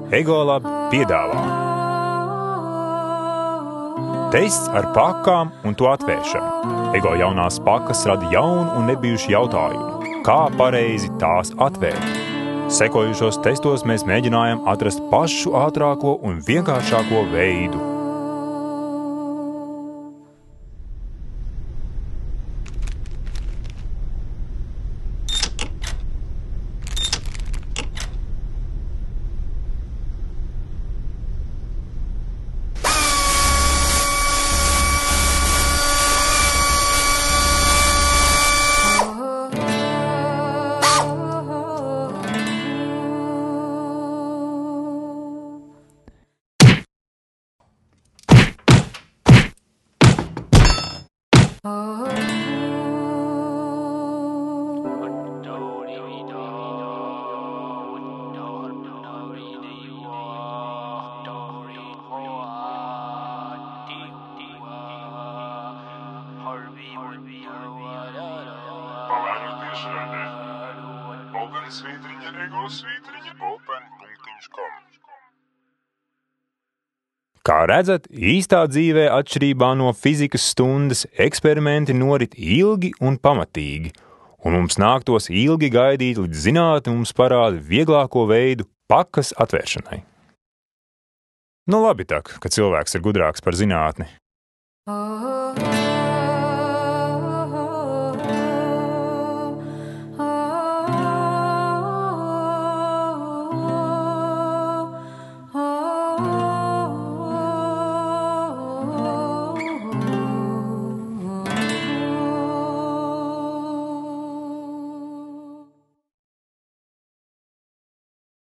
Egolab piedāvā tests ar pakām un to atvēršanu. Ego jaunās pakas rada jaunu un nebijušu jautājumu, kā pareizi tās atvērt. Sekojušos testos mēs mēģinājām atrast pašu ātrāko un vienkāršāko veidu. Kā redzat, īstā dzīvē atšķirībā no fizikas stundas eksperimenti norit ilgi un pamatīgi, un mums nāktos ilgi gaidīt, līdz zinātne mums parāda vieglāko veidu pakas atvēršanai. Nu labi tak, ka cilvēks ir gudrāks par zinātni.